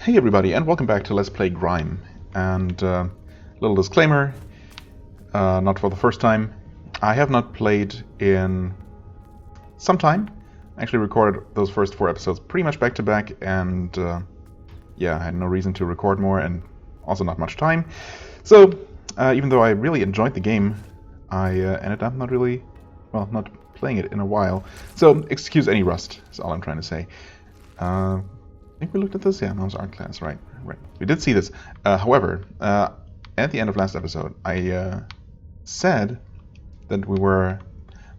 Hey everybody, and welcome back to Let's Play Grime. And little disclaimer, not for the first time. I have not played in some time. I actually recorded those first 4 episodes pretty much back to back, and yeah, I had no reason to record more, and also not much time. So, even though I really enjoyed the game, I ended up not playing it in a while. So, excuse any rust, is all I'm trying to say. I think we looked at this. Yeah, mouse art class, right. We did see this. However, at the end of last episode, I said that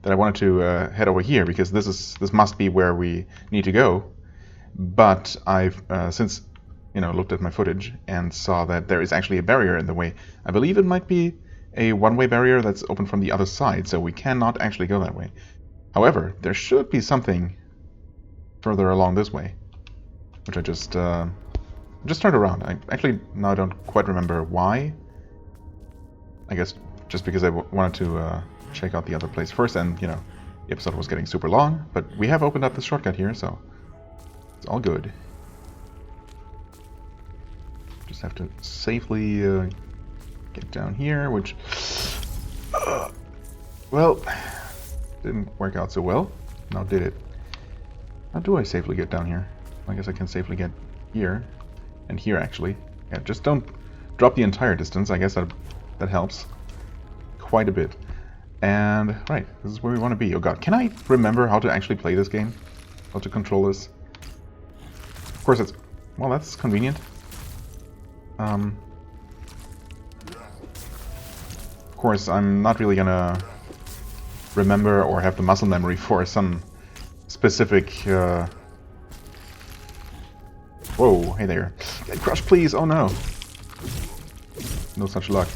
I wanted to head over here because this must be where we need to go. But I've since looked at my footage and saw that there is actually a barrier in the way. I believe it might be a one-way barrier that's open from the other side, so we cannot actually go that way. However, there should be something further along this way, which I just turned around. I actually now don't quite remember why. I guess just because I wanted to check out the other place first, and the episode was getting super long. But we have opened up this shortcut here, so it's all good. Just have to safely get down here, which well, didn't work out so well. Now did it? How do I safely get down here? I guess I can safely get here and here actually. Yeah, just don't drop the entire distance. I guess that helps quite a bit. And right, this is where we want to be. Oh god, can I remember how to actually play this game? How to control this? Of course it's, well, that's convenient. Of course, I'm not really gonna remember or have the muscle memory for some specific whoa, hey there. Get crushed, please! Oh no! No such luck.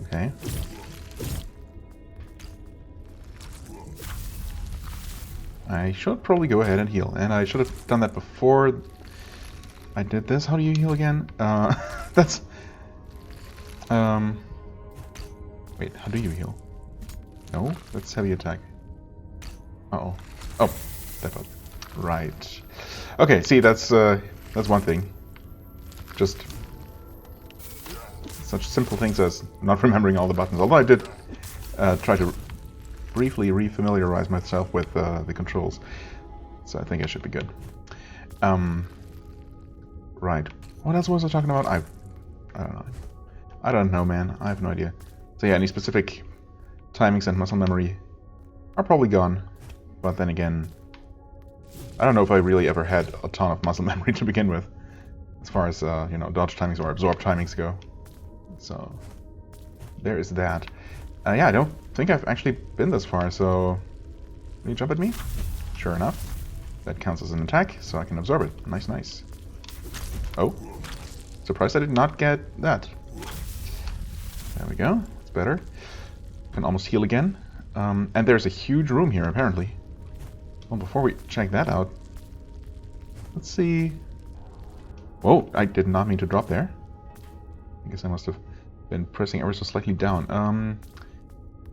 Okay. I should probably go ahead and heal. And I should have done that before I did this. How do you heal again? That's... Wait, how do you heal? No? That's heavy attack. Uh-oh. Oh, step up. Right. Okay, see, that's one thing. Just such simple things as not remembering all the buttons. Although I did try to briefly refamiliarize myself with the controls, so I think I should be good. Right. What else was I talking about? I don't know. I don't know, man. I have no idea. So yeah, any specific timings and muscle memory are probably gone. But then again, I don't know if I really ever had a ton of muscle memory to begin with, as far as dodge timings or absorb timings go. So there is that. Yeah, I don't think I've actually been this far. So will you jump at me? Sure enough, that counts as an attack, so I can absorb it. Nice, nice. Oh, surprised I did not get that. There we go. It's better. Can almost heal again. And there's a huge room here apparently. Well, before we check that out, let's see. Whoa, I did not mean to drop there. I guess I must have been pressing ever so slightly down.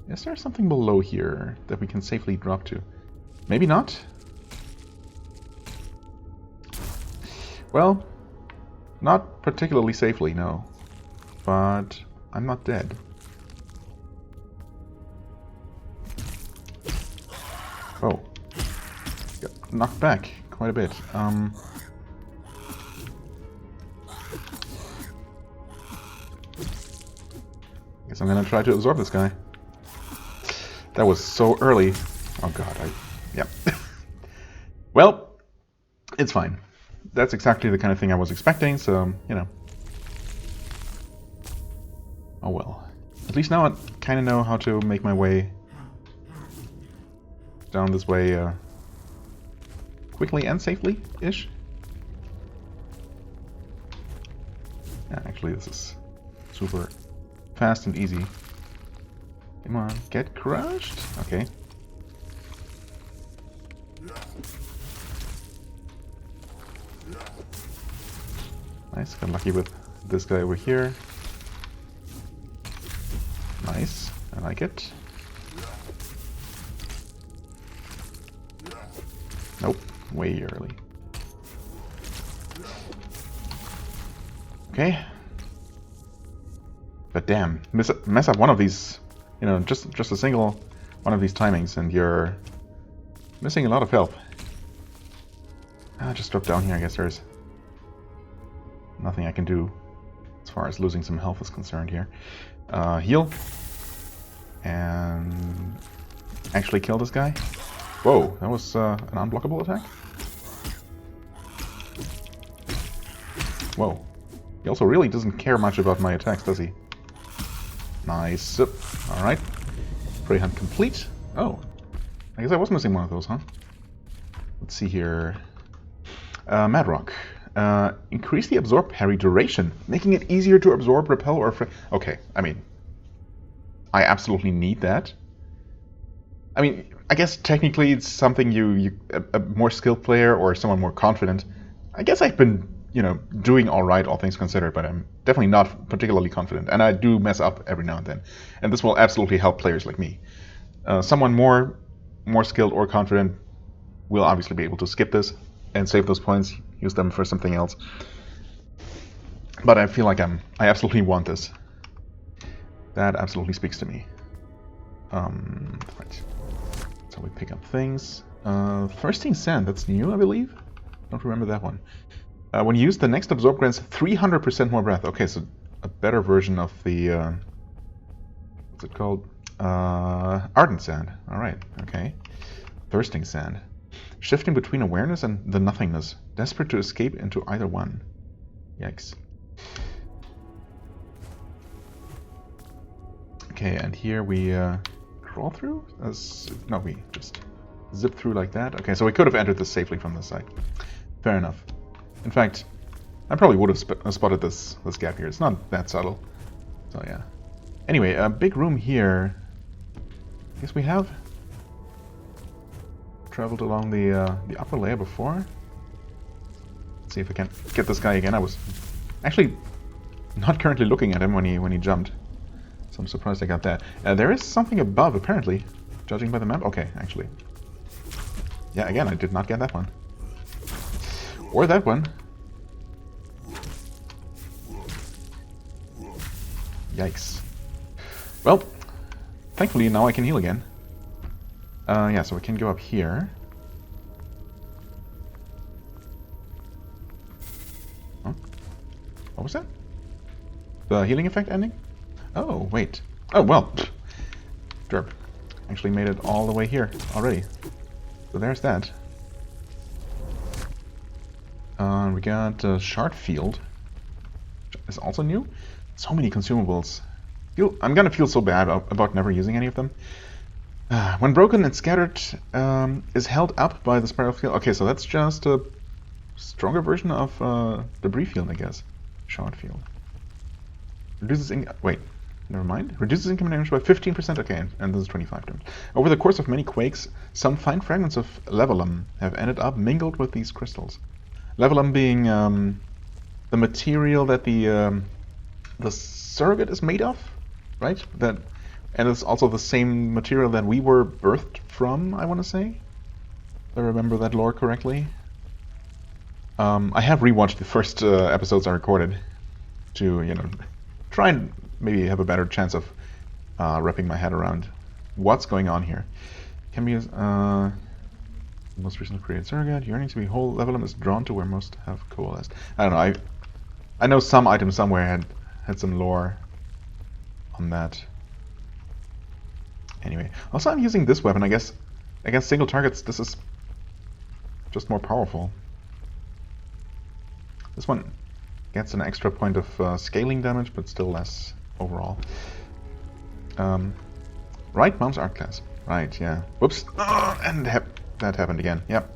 Is there something below here that we can safely drop to? Maybe not? Well, not particularly safely, no. But I'm not dead. Oh. Got knocked back quite a bit. Guess I'm gonna try to absorb this guy. That was so early. Oh god, yeah. Well, it's fine. That's exactly the kind of thing I was expecting, so, oh well. At least now I kind of know how to make my way down this way quickly and safely-ish. Yeah, actually this is super fast and easy. Come on, get crushed. Okay. Nice, got lucky with this guy over here. Nice, I like it. Nope, way early. Okay. But damn, mess up one of these, you know, just a single one of these timings and you're missing a lot of health. Just drop down here, I guess there's nothing I can do as far as losing some health is concerned here. Heal. And actually kill this guy. Whoa, that was an unblockable attack? Whoa. He also really doesn't care much about my attacks, does he? Nice. Alright. Prey hunt complete. Oh. I guess I was missing one of those, huh? Let's see here. Madrock. Increase the absorb parry duration, making it easier to absorb, repel, or... Okay, I mean... I absolutely need that. I mean, I guess technically it's something a more skilled player or someone more confident. I guess I've been, you know, doing alright, all things considered, but I'm definitely not particularly confident. And I do mess up every now and then. And this will absolutely help players like me. Someone more skilled or confident will obviously be able to skip this and save those points, use them for something else. But I feel like I absolutely want this. That absolutely speaks to me. Right. So we pick up things. Thirsting Sand, that's new, I believe? Don't remember that one. When you use the next absorb grants 300% more breath. Okay, so a better version of the... what's it called? Ardent Sand. Alright, okay. Thirsting Sand. Shifting between awareness and the nothingness. Desperate to escape into either one. Yikes. Okay, and here we crawl through? No, we just zip through like that. Okay, so we could have entered this safely from this side. Fair enough. In fact, I probably would have spotted this gap here. It's not that subtle. So yeah. Anyway, a big room here. I guess we have traveled along the upper layer before. Let's see if I can get this guy again. I was actually not currently looking at him when he jumped. So I'm surprised I got that. There is something above, apparently. Judging by the map. Okay, actually. Yeah, again, I did not get that one. Or that one. Yikes. Well, thankfully now I can heal again. Yeah, so we can go up here. Huh? What was that? The healing effect ending? Oh, wait. Oh, well. Derp. Actually made it all the way here already. So there's that. We got Shard Field. Is also new. So many consumables. I'm gonna feel so bad about never using any of them. When broken and scattered, is held up by the spiral field. Okay, so that's just a stronger version of debris field, I guess. Shard Field. Reduces wait. Never mind. Reduces incoming damage by 15%. Okay, and this is 25 damage. Over the course of many quakes, some fine fragments of levelum have ended up mingled with these crystals. Levelum being the material that the surrogate is made of, right? And it's also the same material that we were birthed from, I want to say. If I remember that lore correctly. I have rewatched the first episodes I recorded to, you know, try and maybe have a better chance of wrapping my head around what's going on here. Can be used, most recently created surrogate. Yearning to be whole. Levelum is drawn to where most have coalesced. I don't know. I know some item somewhere had some lore on that. Anyway, also I'm using this weapon. I guess against single targets, this is just more powerful. This one gets an extra point of scaling damage, but still less overall. Right, Mom's art class. Right, yeah. Whoops. And that happened again. Yep.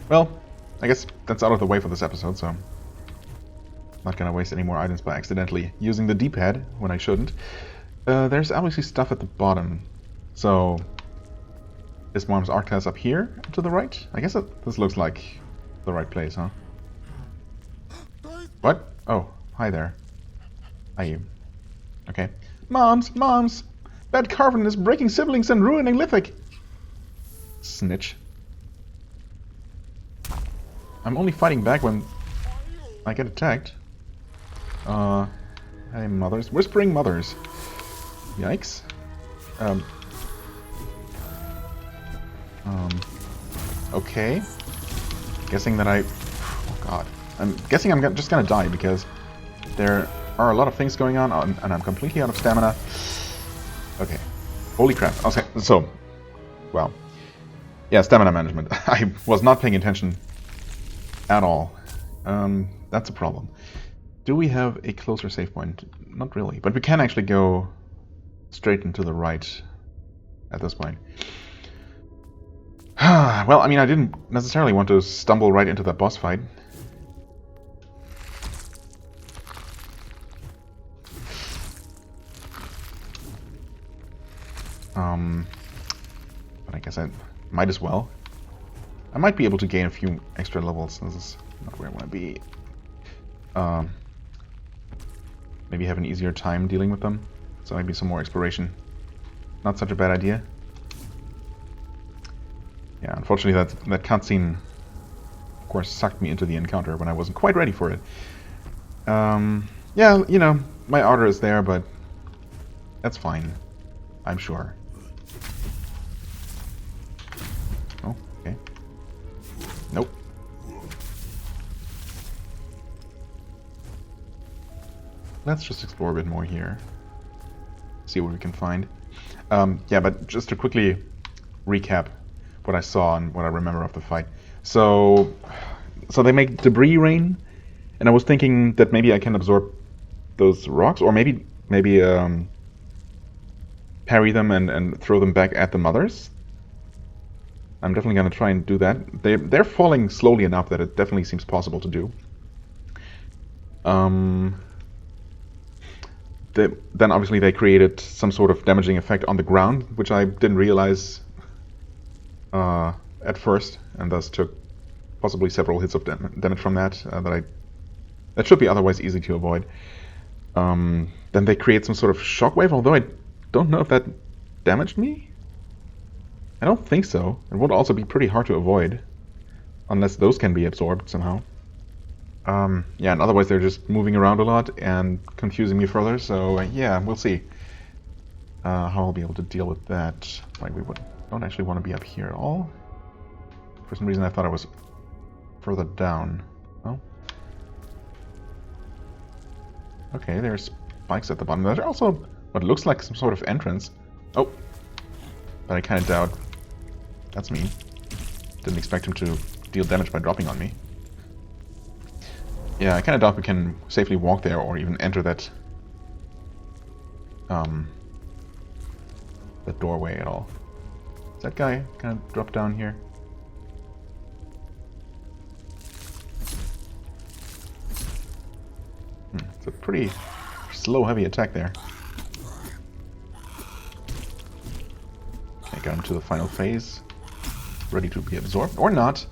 Well, I guess that's out of the way for this episode, so I'm not gonna waste any more items by accidentally using the D-pad when I shouldn't. There's obviously stuff at the bottom. So, is Mom's art class up here to the right? I guess this looks like the right place, huh? What? Oh, hi there. Are you? Okay. Moms! That Carven is breaking siblings and ruining Lithic! Snitch. I'm only fighting back when I get attacked. Hey, mothers. Whispering mothers. Yikes. Okay. Guessing that oh god. I'm guessing I'm just gonna die because there are a lot of things going on and I'm completely out of stamina. Okay. Holy crap. Okay, so, well. Yeah, stamina management. I was not paying attention at all. That's a problem. Do we have a closer save point? Not really, but we can actually go straight into the right at this point. Well, I mean, I didn't necessarily want to stumble right into that boss fight. But I guess I might as well. I might be able to gain a few extra levels. This is not where I want to be. Maybe have an easier time dealing with them. So maybe some more exploration. Not such a bad idea. Yeah, unfortunately that cutscene, of course, sucked me into the encounter when I wasn't quite ready for it. Yeah, you know, my ardor is there, but that's fine. I'm sure. Oh, okay. Nope. Let's just explore a bit more here. See what we can find. Yeah, but just to quickly recap what I saw and what I remember of the fight. So they make debris rain, and I was thinking that maybe I can absorb those rocks, or maybe parry them and throw them back at the mothers. I'm definitely going to try and do that. They're falling slowly enough that it definitely seems possible to do. Then obviously they created some sort of damaging effect on the ground, which I didn't realize at first, and thus took possibly several hits of damage from that. That should be otherwise easy to avoid. Then they create some sort of shockwave, although I don't know if that damaged me. I don't think so. It would also be pretty hard to avoid, unless those can be absorbed somehow. Yeah, and otherwise they're just moving around a lot and confusing me further, so yeah, we'll see how I'll be able to deal with that. Like, don't actually want to be up here at all. For some reason I thought I was further down. Oh. Okay, there's spikes at the bottom. There's also what looks like some sort of entrance. Oh. But I kind of doubt. That's mean. Didn't expect him to deal damage by dropping on me. Yeah, I kind of doubt we can safely walk there or even enter that doorway at all. Is that guy kind of drop down here? It's a pretty slow, heavy attack there. Okay, got him to the final phase. Ready to be absorbed, or not.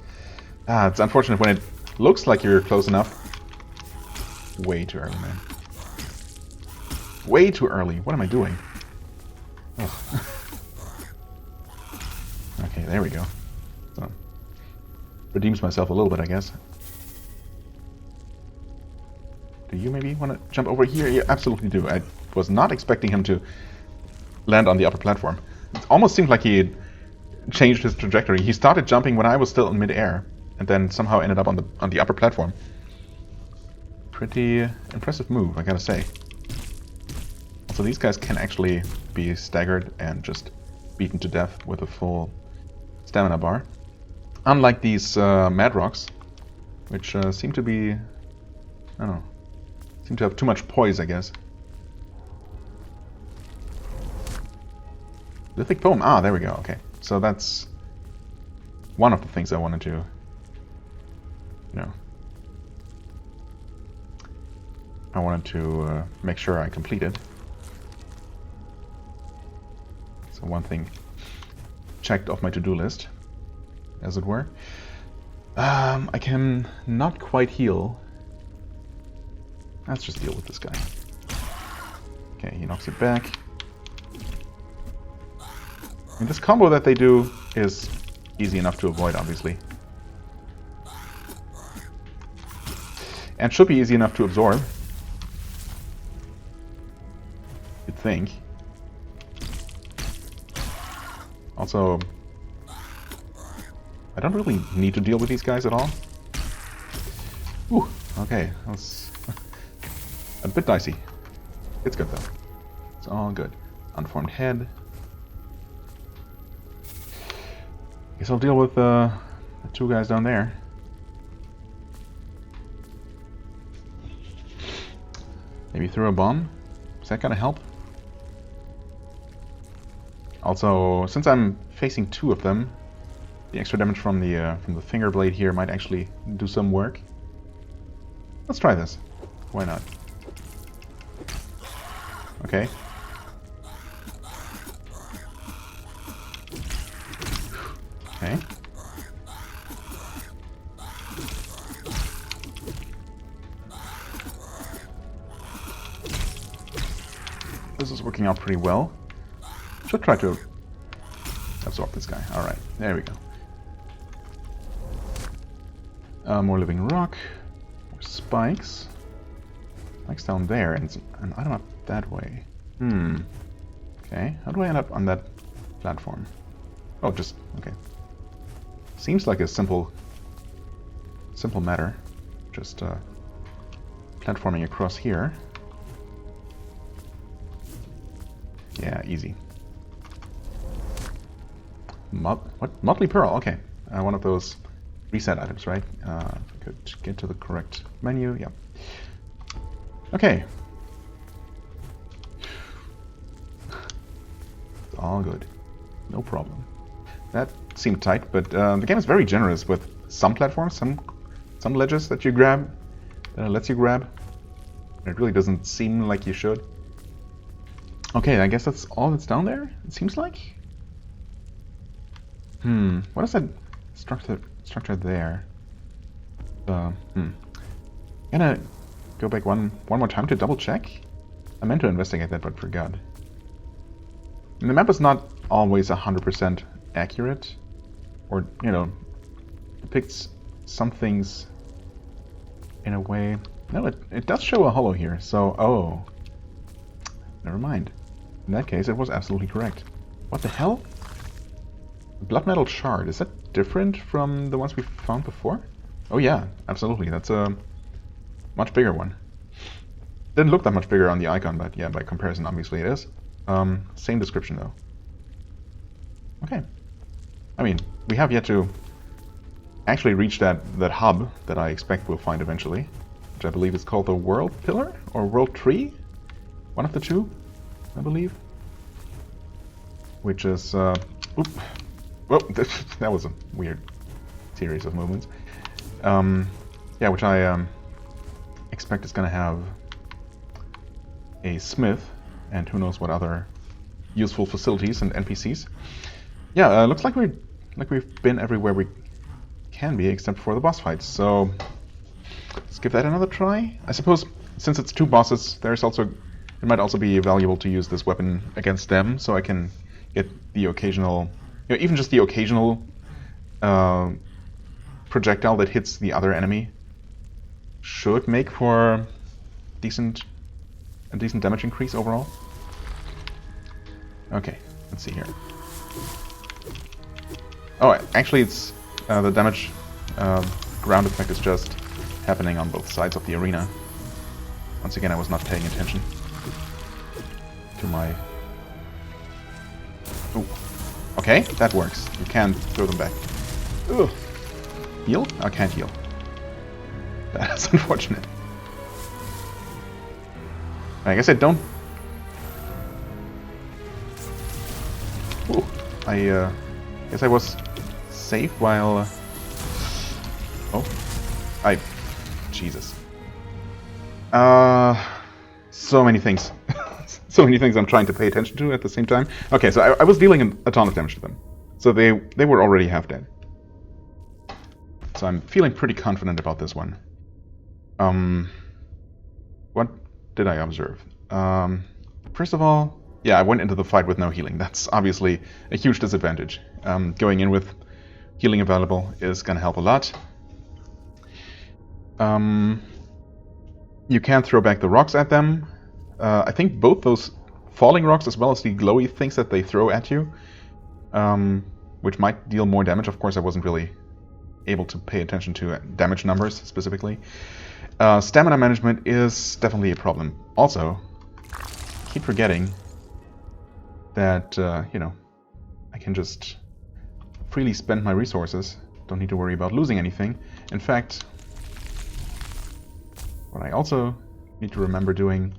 It's unfortunate when it looks like you're close enough. Way too early, man. Way too early. What am I doing? Oh. Okay, there we go. So, redeems myself a little bit, I guess. Do you maybe want to jump over here? You absolutely do. I was not expecting him to land on the upper platform. It almost seemed like he had changed his trajectory. He started jumping when I was still in midair, and then somehow ended up on the upper platform. Pretty impressive move, I gotta say. So these guys can actually be staggered and just beaten to death with a full stamina bar. Unlike these mad rocks, which seem to be, I don't know, seem to have too much poise, I guess. Lithic poem. Ah, there we go. Okay, so that's one of the things I wanted to, you know, I wanted to make sure I completed. So one thing checked off my to-do list, as it were. I can not quite heal. Let's just deal with this guy. Okay, he knocks it back. And this combo that they do is easy enough to avoid, obviously. And should be easy enough to absorb. You'd think. Also, I don't really need to deal with these guys at all. Ooh, okay, that's a bit dicey. It's good though. It's all good. Unformed head. Guess I'll deal with the two guys down there. Maybe throw a bomb? Is that gonna help? Also, since I'm facing two of them, the extra damage from the finger blade here might actually do some work. Let's try this. Why not? Okay. Okay. This is working out pretty well. Should try to absorb this guy. Alright, there we go. More living rock. More spikes. Spikes down there, and an item up that way. Okay, how do I end up on that platform? Oh, just, okay. Seems like a simple matter. Just platforming across here. Yeah, easy. What? Motley Pearl, okay. One of those reset items, right? If I could get to the correct menu, yeah. Okay. It's all good. No problem. That seemed tight, but the game is very generous with some platforms, some ledges that you grab, lets you grab. It really doesn't seem like you should. Okay, I guess that's all that's down there, it seems like. What is that structure there? Gonna go back one more time to double check. I meant to investigate that, but forgot. And the map is not always 100% accurate, or you know, depicts some things in a way. No, it does show a hollow here. So never mind. In that case, it was absolutely correct. What the hell? Blood metal shard, is that different from the ones we found before? Oh yeah, absolutely, that's a much bigger one. Didn't look that much bigger on the icon, but yeah, by comparison obviously it is. Same description though. Okay. I mean, we have yet to actually reach that hub that I expect we'll find eventually, which I believe is called the World Pillar, or World Tree? One of the two, I believe. Which is, oop. Whoa, that was a weird series of movements. Yeah, which I expect is going to have a smith and who knows what other useful facilities and NPCs. Yeah, looks like we've been everywhere we can be except for the boss fights. So let's give that another try. I suppose since it's two bosses, it might also be valuable to use this weapon against them, so I can get the occasional. You know, even just the occasional projectile that hits the other enemy should make for a decent damage increase overall. Okay, let's see here. Oh, actually, it's the damage ground effect is just happening on both sides of the arena. Once again, I was not paying attention to my. Ooh. Okay, that works. You can throw them back. Ugh. Heal? I can't heal. That's unfortunate. I guess I don't... Ooh. I guess I was safe while... Jesus. So many things. So many things I'm trying to pay attention to at the same time. Okay, so I was dealing a ton of damage to them. So they were already half dead. So I'm feeling pretty confident about this one. What did I observe? First of all, yeah, I went into the fight with no healing. That's obviously a huge disadvantage. Going in with healing available is going to help a lot. You can throw back the rocks at them. I think both those falling rocks as well as the glowy things that they throw at you, which might deal more damage. Of course, I wasn't really able to pay attention to damage numbers specifically. Stamina management is definitely a problem. Also, I keep forgetting that, you know, I can just freely spend my resources. Don't need to worry about losing anything. In fact, what I also need to remember doing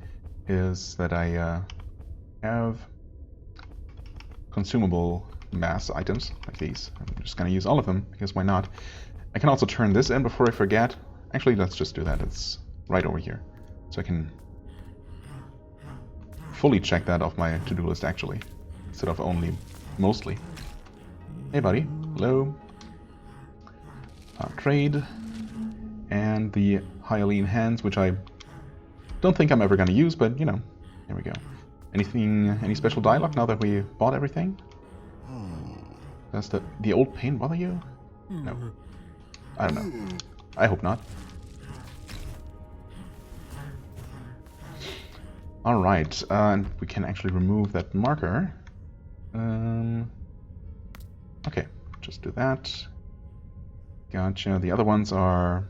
is that I have consumable mass items like these. I'm just going to use all of them, because why not? I can also turn this in before I forget. Actually, let's just do that. It's right over here. So I can fully check that off my to-do list, actually, instead of only mostly. Hey, buddy. Hello. Trade. And the Hyalene hands, which I don't think I'm ever going to use, but, you know, there we go. Any special dialogue now that we bought everything? Does the old pain bother you? No. I don't know. I hope not. Alright, and we can actually remove that marker. Okay, just do that. Gotcha. The other ones are,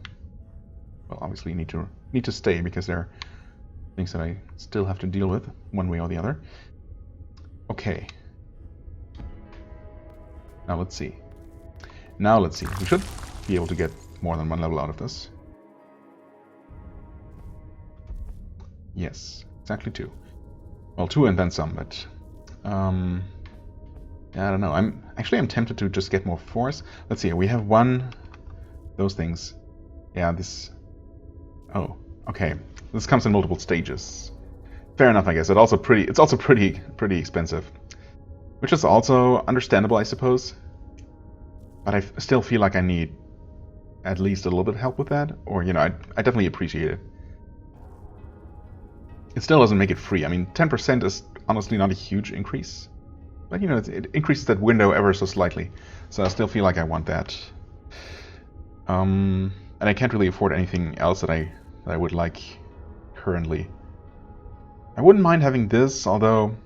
well, obviously need to stay, because they're things that I still have to deal with one way or the other. Okay. Now let's see. We should be able to get more than one level out of this. Yes, exactly 2. Well, 2 and then some, but yeah, I don't know. I'm tempted to just get more force. Let's see. We have one. Those things. Yeah, this. Oh, okay. This comes in multiple stages. Fair enough, I guess. It's also pretty expensive, which is also understandable, I suppose. But I still feel like I need at least a little bit of help with that, or, you know, I definitely appreciate it. It still doesn't make it free. I mean, 10% is honestly not a huge increase, but, you know, it increases that window ever so slightly. So I still feel like I want that. And I can't really afford anything else that I would like currently. I wouldn't mind having this, although,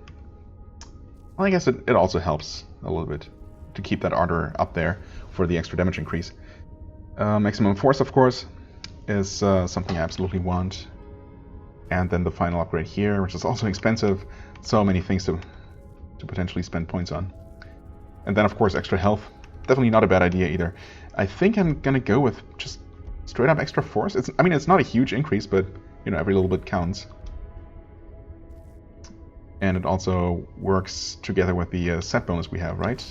well, I guess it also helps a little bit to keep that ardor up there for the extra damage increase. Maximum force, of course, is something I absolutely want. And then the final upgrade here, which is also expensive. So many things to potentially spend points on. And then, of course, extra health. Definitely not a bad idea either. I think I'm gonna go with just straight up extra force. I mean, it's not a huge increase, but, you know, every little bit counts. And it also works together with the set bonus we have, right?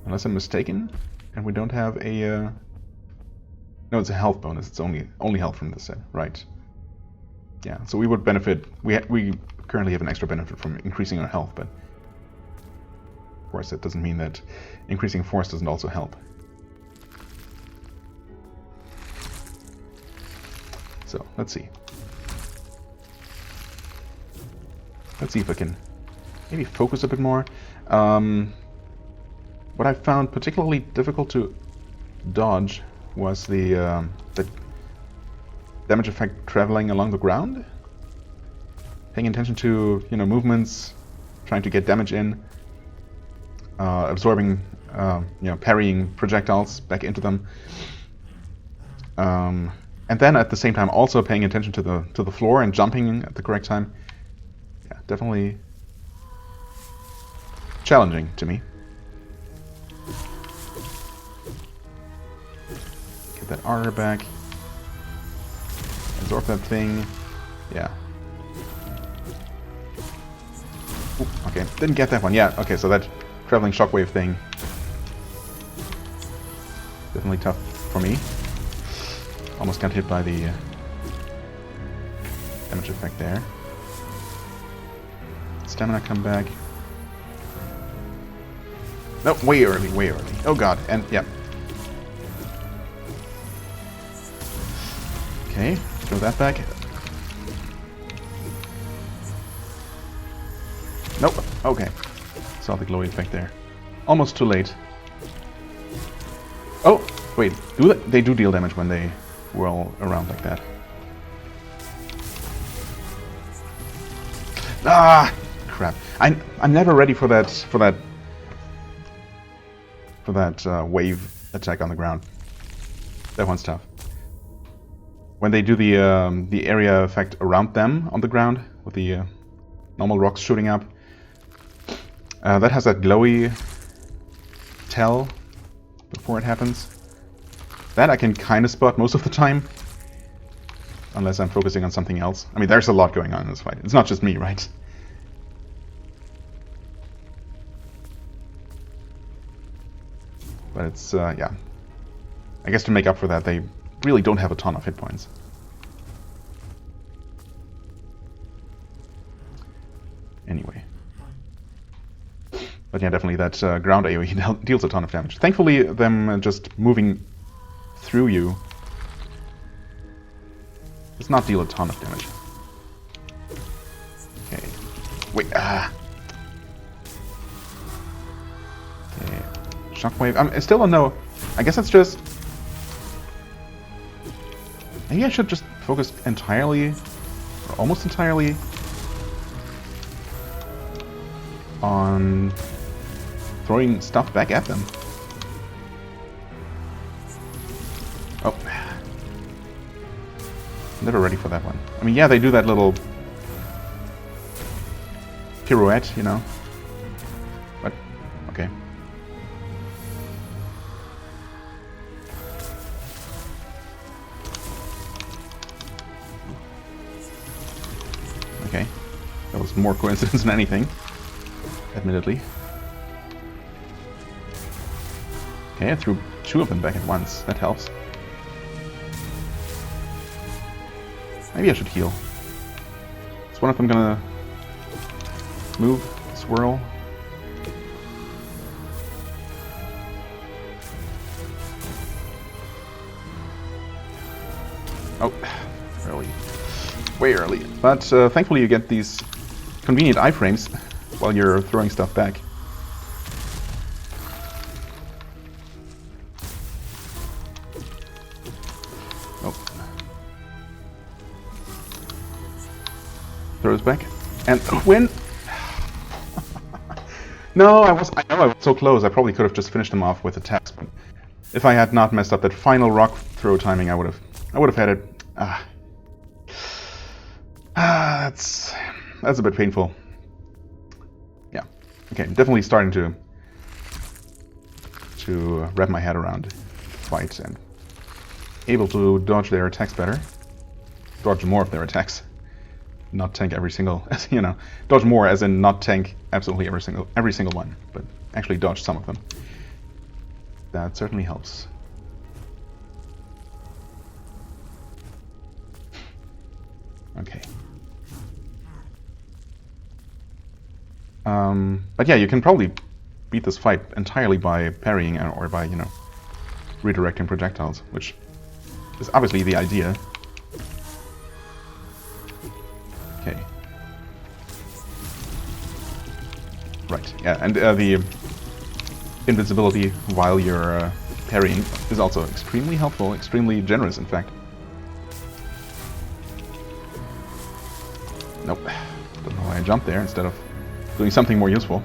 Unless I'm mistaken, and we don't have a... No, it's a health bonus. It's only health from this set, right? Yeah, so we would benefit... We currently have an extra benefit from increasing our health, but... Of course, that doesn't mean that increasing force doesn't also help. So, let's see. Let's see if I can maybe focus a bit more. What I found particularly difficult to dodge was the damage effect traveling along the ground. Paying attention to, you know, movements, trying to get damage in, absorbing, you know, parrying projectiles back into them, and then at the same time also paying attention to the floor and jumping at the correct time. Yeah, definitely challenging to me. Get that ardor back. Absorb that thing. Yeah. Ooh, okay, didn't get that one. Yeah, okay, so that traveling shockwave thing. Definitely tough for me. Almost got hit by the damage effect there. Stamina come back. Nope, way early, way early. Oh god, and yeah. Okay, throw that back. Nope, okay. Saw the glowy effect there. Almost too late. Oh, wait, they do deal damage when they whirl around like that. Ah, crap! I'm never ready for that wave attack on the ground. That one's tough. When they do the area effect around them on the ground with the normal rocks shooting up, that has that glowy tell before it happens. That I can kind of spot most of the time, unless I'm focusing on something else. I mean, there's a lot going on in this fight. It's not just me, right? But it's, yeah. I guess to make up for that, they really don't have a ton of hit points. Anyway. But yeah, definitely that ground AoE deals a ton of damage. Thankfully, them just moving through you does not deal a ton of damage. Okay. Wait, Okay. Shockwave. I still don't know. I guess it's just... Maybe I should just focus entirely, or almost entirely, on throwing stuff back at them. Oh. Never ready for that one. I mean, yeah, they do that little pirouette, you know. But, okay. Okay. That was more coincidence than anything, admittedly. Okay, I threw 2 of them back at once. That helps. Maybe I should heal. Is one of them gonna move, swirl? Oh, early. Way early. But thankfully you get these convenient iframes while you're throwing stuff back. Throws back and win. No, I know I was so close. I probably could have just finished them off with attacks, but if I had not messed up that final rock throw timing, I would have had it. That's a bit painful. Yeah. Okay, definitely starting to wrap my head around fights and able to dodge their attacks better. Dodge more of their attacks. Not tank every single, you know, dodge more as in not tank absolutely every single one, but actually dodge some of them. That certainly helps. Okay. But yeah, you can probably beat this fight entirely by parrying or by, you know, redirecting projectiles, which is obviously the idea. Okay. Right, yeah, and the invincibility while you're parrying is also extremely helpful, extremely generous, in fact. Nope. Don't know why I jumped there instead of doing something more useful.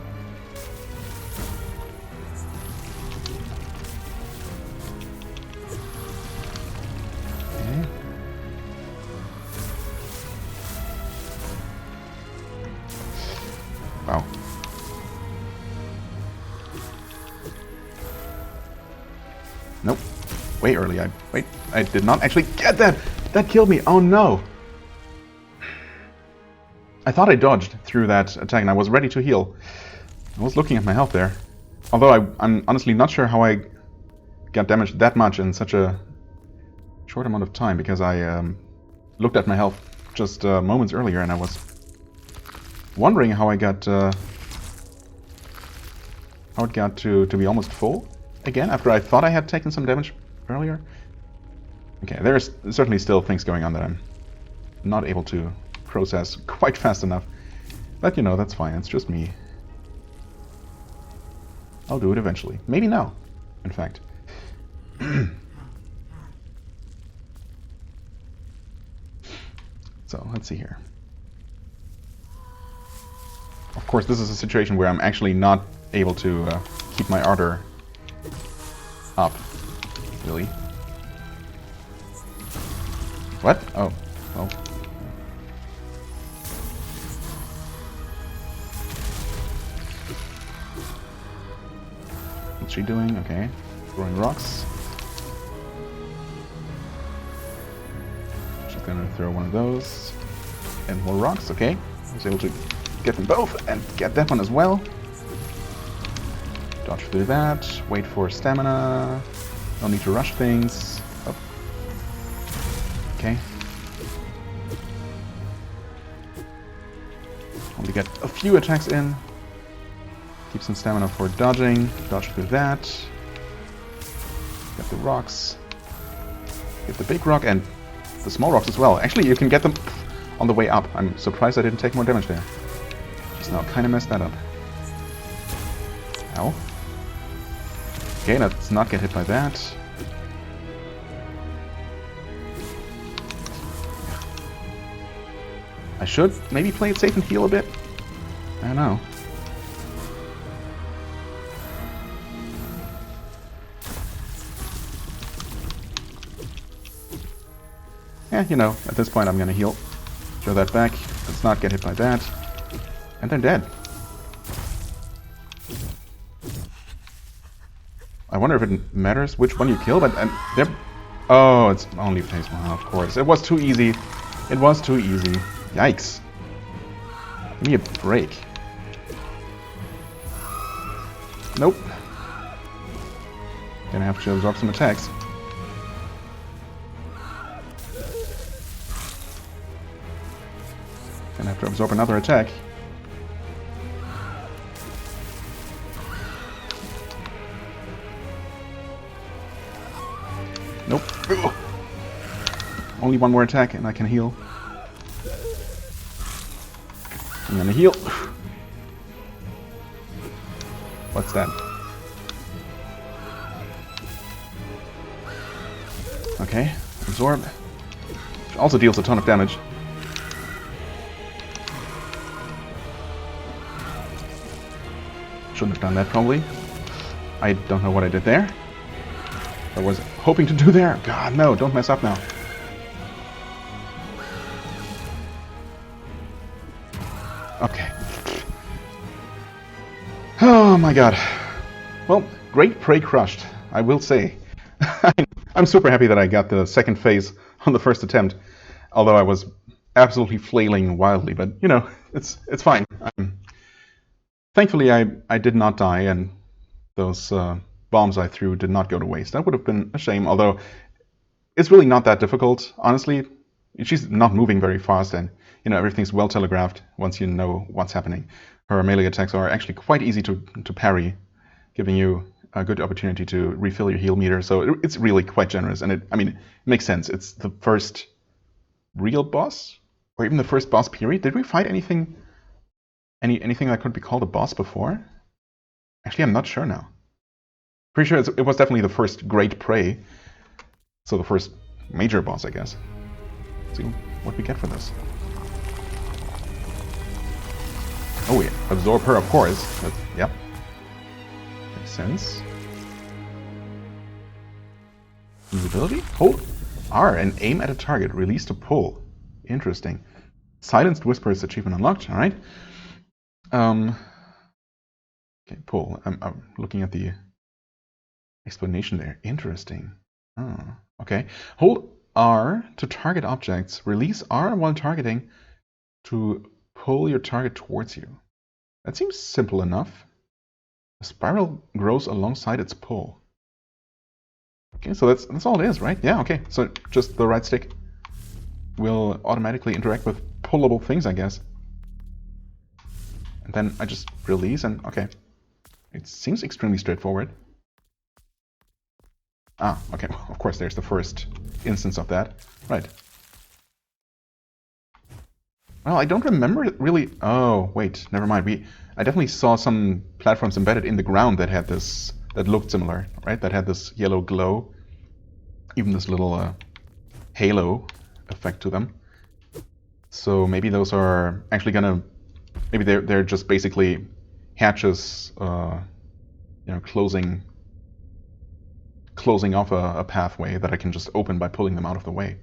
Okay. Wow. Nope. Way early. I did not actually get that! That killed me! Oh no! I thought I dodged through that attack and I was ready to heal. I was looking at my health there. Although I'm honestly not sure how I got damaged that much in such a short amount of time, because I looked at my health just moments earlier and I was wondering how I got how it got to be almost full again after I thought I had taken some damage earlier. Okay, there's certainly still things going on that I'm not able to process quite fast enough. But you know, that's fine, it's just me. I'll do it eventually. Maybe now, in fact. So, let's see here. Of course, this is a situation where I'm actually not able to keep my ardor up. Really? What? Oh. Well. What's she doing? Okay. Throwing rocks. She's gonna throw one of those. And more rocks, okay. I was able to get them both and get that one as well. Dodge through that. Wait for stamina. Don't need to rush things. Oh. Okay. Only get a few attacks in. Keep some stamina for dodging. Dodge through that. Get the rocks. Get the big rock and the small rocks as well. Actually, you can get them on the way up. I'm surprised I didn't take more damage there. Just now kind of messed that up. Ow. Okay, let's not get hit by that. I should maybe play it safe and heal a bit. I don't know. Yeah, you know, at this point I'm gonna heal. Throw that back. Let's not get hit by that. And they're dead. I wonder if it matters which one you kill, but they're... Oh, it's only phase 1, of course. It was too easy. It was too easy. Yikes. Give me a break. Nope. Gonna have to absorb some attacks. Gonna have to absorb another attack. Nope. Ugh. Only one more attack and I can heal. I'm gonna heal. What's that? Okay, absorb. Which also deals a ton of damage. Shouldn't have done that probably. I don't know what I did there. I was hoping to do there. God, no, don't mess up now. Okay. Oh my god. Well, great prey crushed, I will say. I'm super happy that I got the second phase on the first attempt. Although I was absolutely flailing wildly, but you know, it's fine. Thankfully I did not die, and those bombs I threw did not go to waste. That would have been a shame, although it's really not that difficult, honestly. She's not moving very fast, and you know, everything's well telegraphed once you know what's happening. Her melee attacks are actually quite easy to parry, giving you a good opportunity to refill your heal meter, so it's really quite generous, and it makes sense. It's the first real boss, or even the first boss period. Did we fight anything that could be called a boss before? Actually, I'm not sure now. Pretty sure it was definitely the first great prey, so the first major boss, I guess. Let's see what we get for this. Oh, yeah, absorb her, of course. Yep. Makes sense. Invisibility? Hold R and aim at a target. Release to pull. Interesting. Silenced Whispers achievement unlocked. All right. Okay, pull. I'm looking at the explanation there. Interesting. Oh, okay. Hold R to target objects. Release R while targeting to pull your target towards you. That seems simple enough. A spiral grows alongside its pull. Okay, so that's all it is, right? Yeah, okay. So just the right stick will automatically interact with pullable things, I guess. And then I just release and okay. It seems extremely straightforward. Ah, okay. Of course, there's the first instance of that. Right. Well, I don't remember really... Oh, wait, never mind. I definitely saw some platforms embedded in the ground that had this... that looked similar, right? That had this yellow glow. Even this little halo effect to them. So maybe those are actually gonna, maybe they're just basically hatches, closing off a pathway that I can just open by pulling them out of the way.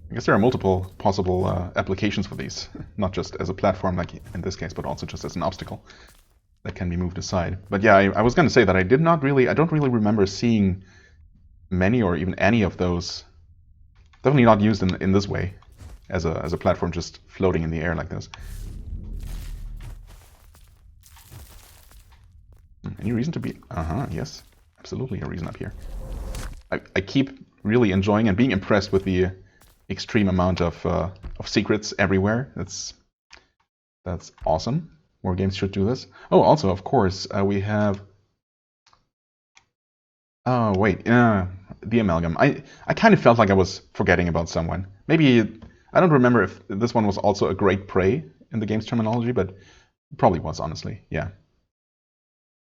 I guess there are multiple possible applications for these, not just as a platform like in this case, but also just as an obstacle that can be moved aside. But yeah, I was going to say that I don't really remember seeing many or even any of those. Definitely not used in this way, as a platform just floating in the air like this. Any reason to be? Yes, absolutely a reason up here. I keep really enjoying and being impressed with the extreme amount of secrets everywhere. That's awesome. More games should do this. Oh, also, of course, we have... Oh, wait, the amalgam. I kind of felt like I was forgetting about someone. Maybe, I don't remember if this one was also a great prey in the game's terminology, but it probably was, honestly, yeah.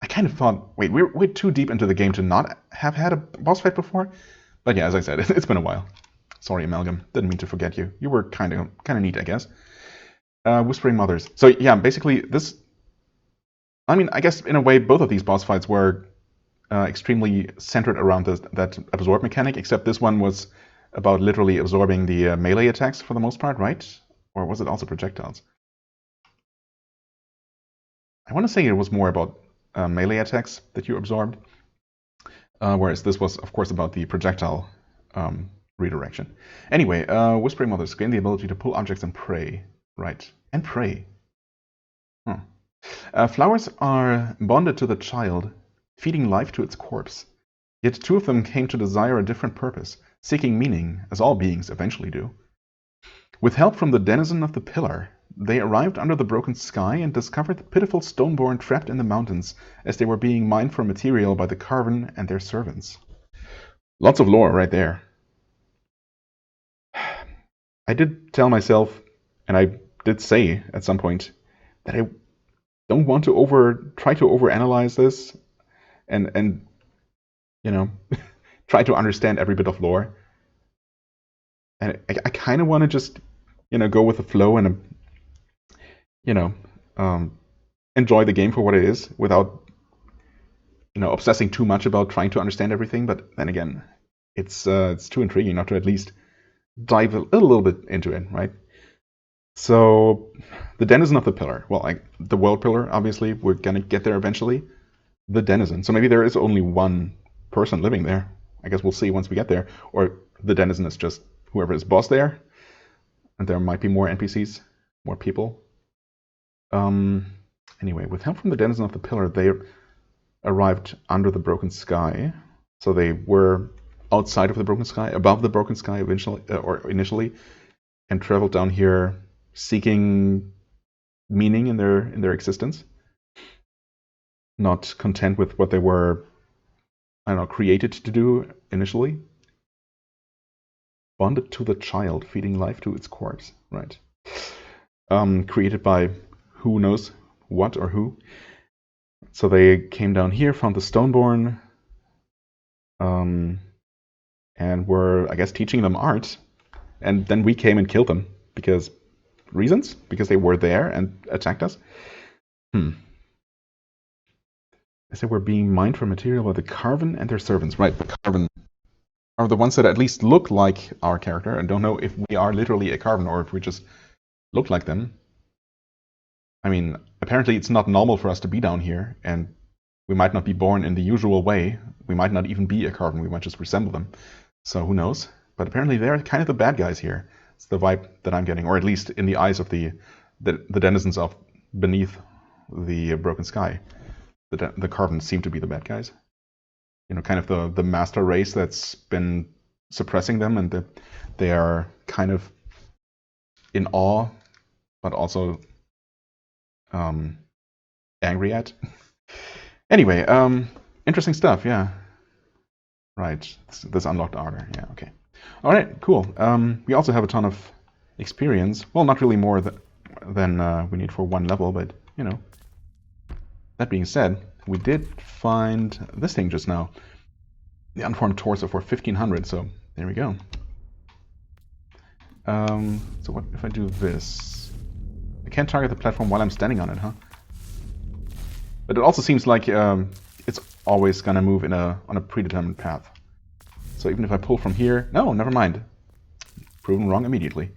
I kind of thought, wait, we're too deep into the game to not have had a boss fight before? But yeah, as I said, it's been a while. Sorry, Amalgam. Didn't mean to forget you. You were kind of neat, I guess. Whispering Mothers. So yeah, basically this... I mean, I guess in a way both of these boss fights were extremely centered around that absorb mechanic, except this one was about literally absorbing the melee attacks for the most part, right? Or was it also projectiles? I want to say it was more about melee attacks that you absorbed, whereas this was, of course, about the projectile redirection. Anyway, Whispering Mothers gain the ability to pull objects and prey. Right. And prey. Flowers are bonded to the child, feeding life to its corpse. Yet two of them came to desire a different purpose, seeking meaning, as all beings eventually do. With help from the denizen of the pillar, they arrived under the broken sky and discovered the pitiful stoneborn trapped in the mountains as they were being mined for material by the Carven and their servants. Lots of lore right there. I did tell myself, and I did say at some point, that I don't want to try to overanalyze this and try to understand every bit of lore. And I kind of want to just, go with the flow and, enjoy the game for what it is without, obsessing too much about trying to understand everything. But then again, it's too intriguing not to at least dive a little bit into it, right? So, the denizen of the pillar. Well, the world pillar, obviously, we're gonna get there eventually. The denizen. So maybe there is only one person living there. I guess we'll see once we get there. Or the denizen is just whoever is boss there. And there might be more NPCs, more people. Anyway, with help from the denizen of the pillar, they arrived under the broken sky. So they were outside of the broken sky, above the broken sky initially, and traveled down here seeking meaning in their existence. Not content with what they were, created to do initially. Bonded to the child, feeding life to its corpse. Right. Created by who knows what or who. So they came down here, found the Stoneborn, and were, I guess, teaching them art. And then we came and killed them. Because they were there and attacked us? As they were being mined for material by the Carven and their servants. Right, the Carven are the ones that at least look like our character. And don't know if we are literally a Carven or if we just look like them. I mean, apparently it's not normal for us to be down here. And we might not be born in the usual way. We might not even be a Carven. We might just resemble them. So who knows? But apparently they're kind of the bad guys here. It's the vibe that I'm getting, or at least in the eyes of the denizens of beneath the broken sky. The Carven seem to be the bad guys. Kind of the master race that's been suppressing them, and they are kind of in awe, but also angry at. Anyway, interesting stuff, yeah. Right, this unlocked ardor, yeah, okay. All right, cool. We also have a ton of experience. Well, not really more than we need for one level, but, That being said, we did find this thing just now. The unformed torso for 1500, so there we go. So what if I do this? I can't target the platform while I'm standing on it, huh? But it also seems like it's always gonna move on a predetermined path. So even if I pull from here... No, never mind. Proven wrong immediately.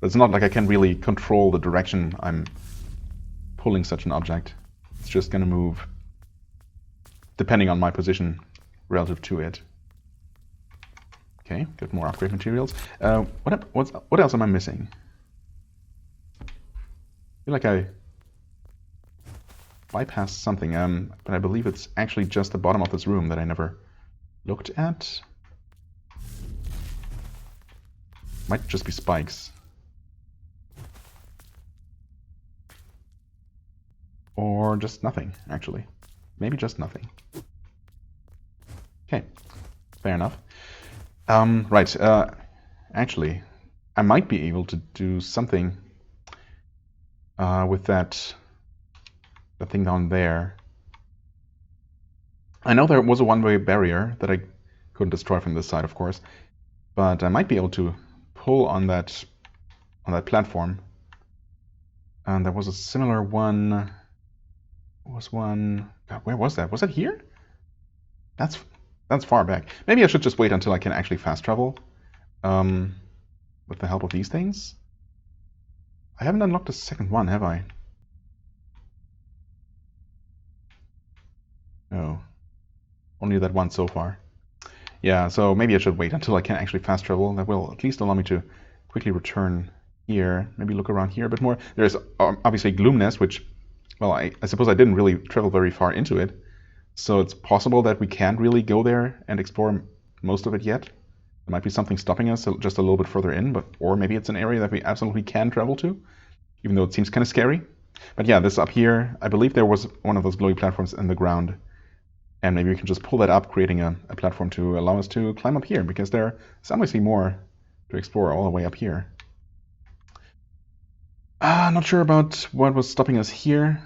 But it's not like I can really control the direction I'm pulling such an object. It's just gonna move depending on my position relative to it. Okay, get more upgrade materials. What else am I missing? I feel like I bypassed something, but I believe it's actually just the bottom of this room that I never looked at. Might just be spikes. Or just nothing, actually. Maybe just nothing. Okay, fair enough. Right, actually, I might be able to do something with that thing down there. I know there was a one-way barrier that I couldn't destroy from this side, of course, but I might be able to pull on that platform. And there was a similar one. God, where was that? Was that here? That's far back. Maybe I should just wait until I can actually fast travel with the help of these things. I haven't unlocked the second one, have I? No. Only that one so far. Yeah, so maybe I should wait until I can actually fast travel. That will at least allow me to quickly return here. Maybe look around here a bit more. There's obviously Gloom Nest, which, well, I suppose I didn't really travel very far into it. So it's possible that we can't really go there and explore most of it yet. There might be something stopping us just a little bit further in, or maybe it's an area that we absolutely can travel to, even though it seems kind of scary. But yeah, this up here, I believe there was one of those glowy platforms in the ground. And maybe we can just pull that up, creating a platform to allow us to climb up here, because there's obviously more to explore all the way up here. Not sure about what was stopping us here.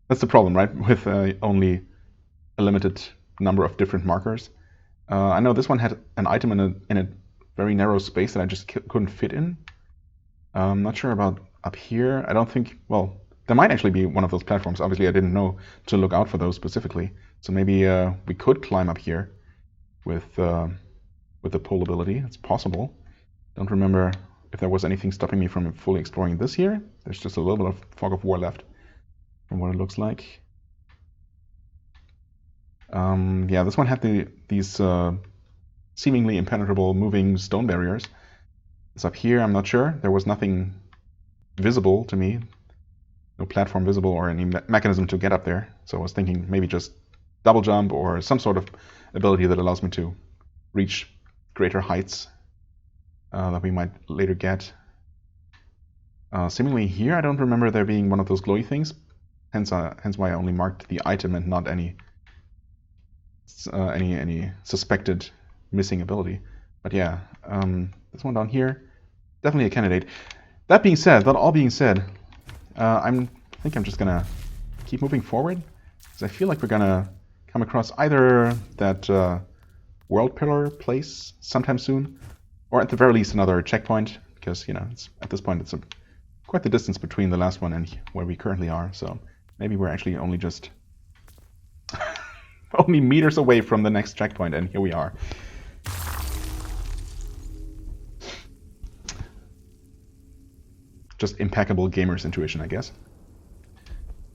That's the problem, right? With only a limited number of different markers. I know this one had an item in a very narrow space that I just couldn't fit in. I'm not sure about up here. I don't think, well, there might actually be one of those platforms. Obviously, I didn't know to look out for those specifically. So maybe we could climb up here with the pull ability. It's possible. Don't remember if there was anything stopping me from fully exploring this here. There's just a little bit of fog of war left from what it looks like. Yeah, this one had these seemingly impenetrable moving stone barriers. It's up here, I'm not sure. There was nothing visible to me. No platform visible or any mechanism to get up there. So I was thinking maybe just double jump or some sort of ability that allows me to reach greater heights that we might later get. Seemingly here, I don't remember there being one of those glowy things. Hence why I only marked the item and not any suspected missing ability. But yeah, this one down here, definitely a candidate. That all being said, I think I'm just gonna keep moving forward, because I feel like we're gonna come across either that world pillar place sometime soon, or at the very least another checkpoint, because at this point it's quite the distance between the last one and where we currently are. So maybe we're actually only just only meters away from the next checkpoint, and here we are. Just impeccable gamer's intuition, I guess.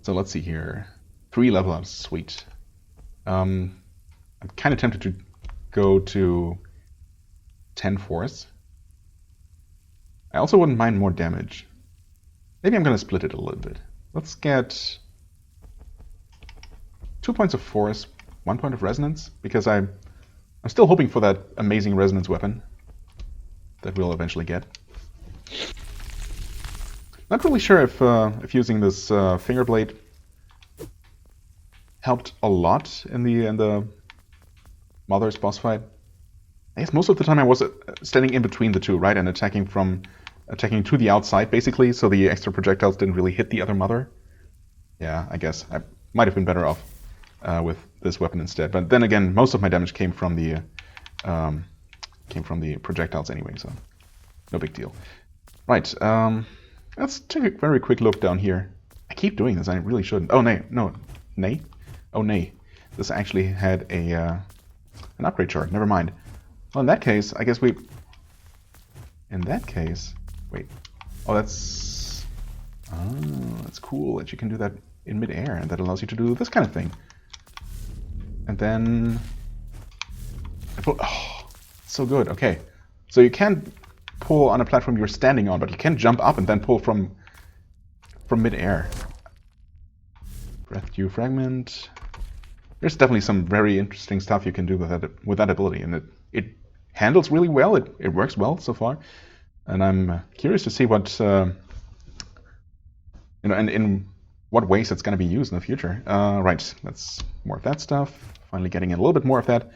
So let's see here. 3 level ups, sweet. I'm kind of tempted to go to 10 force. I also wouldn't mind more damage. Maybe I'm going to split it a little bit. Let's get 2 points of force, 1 point of resonance, because I'm still hoping for that amazing resonance weapon that we'll eventually get. Not really sure if using this finger blade helped a lot in the Mother's boss fight. I guess most of the time I was standing in between the two, right, and attacking to the outside basically, so the extra projectiles didn't really hit the other Mother. Yeah, I guess I might have been better off with this weapon instead. But then again, most of my damage came from the came from the projectiles anyway, so no big deal. Right, let's take a very quick look down here. I keep doing this, I really shouldn't. Oh, nay, no, nay? Oh, nay. This actually had a an upgrade chart, never mind. Well, in that case, I guess we... In that case... Wait. Oh, that's... Oh, that's cool that you can do that in mid-air, and that allows you to do this kind of thing. And then... Oh, so good, okay. So you can't pull on a platform you're standing on, but you can jump up and then pull from mid-air. Breath Dew Fragment. There's definitely some very interesting stuff you can do with that ability, and it handles really well. It works well so far, and I'm curious to see what and in what ways it's going to be used in the future. Right, that's more of that stuff. Finally getting in a little bit more of that.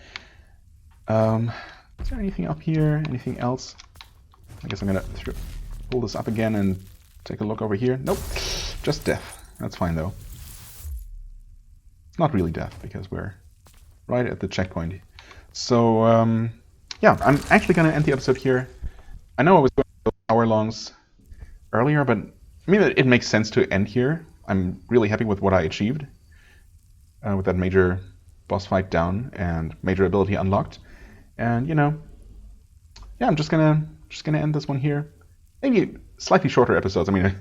Is there anything up here? Anything else? I guess I'm gonna pull this up again and take a look over here. Nope, just death. That's fine though. Not really death, because we're right at the checkpoint. So, yeah, I'm actually going to end the episode here. I know I was going to go hour-longs earlier, but I mean, it makes sense to end here. I'm really happy with what I achieved with that major boss fight down and major ability unlocked. And, you know, yeah, I'm just gonna end this one here. Maybe slightly shorter episodes. I mean,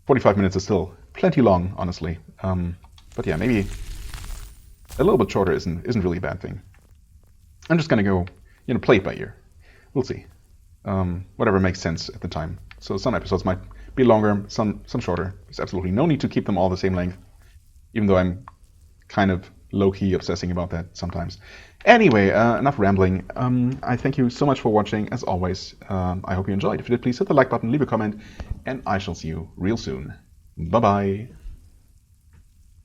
45 minutes is still plenty long, honestly. But yeah, maybe a little bit shorter isn't really a bad thing. I'm just gonna go, you know, play it by ear. We'll see. Whatever makes sense at the time. So some episodes might be longer, some shorter. There's absolutely no need to keep them all the same length, even though I'm kind of low-key obsessing about that sometimes. Anyway, enough rambling. I thank you so much for watching, as always. I hope you enjoyed. If you did, please hit the like button, leave a comment, and I shall see you real soon. Bye-bye.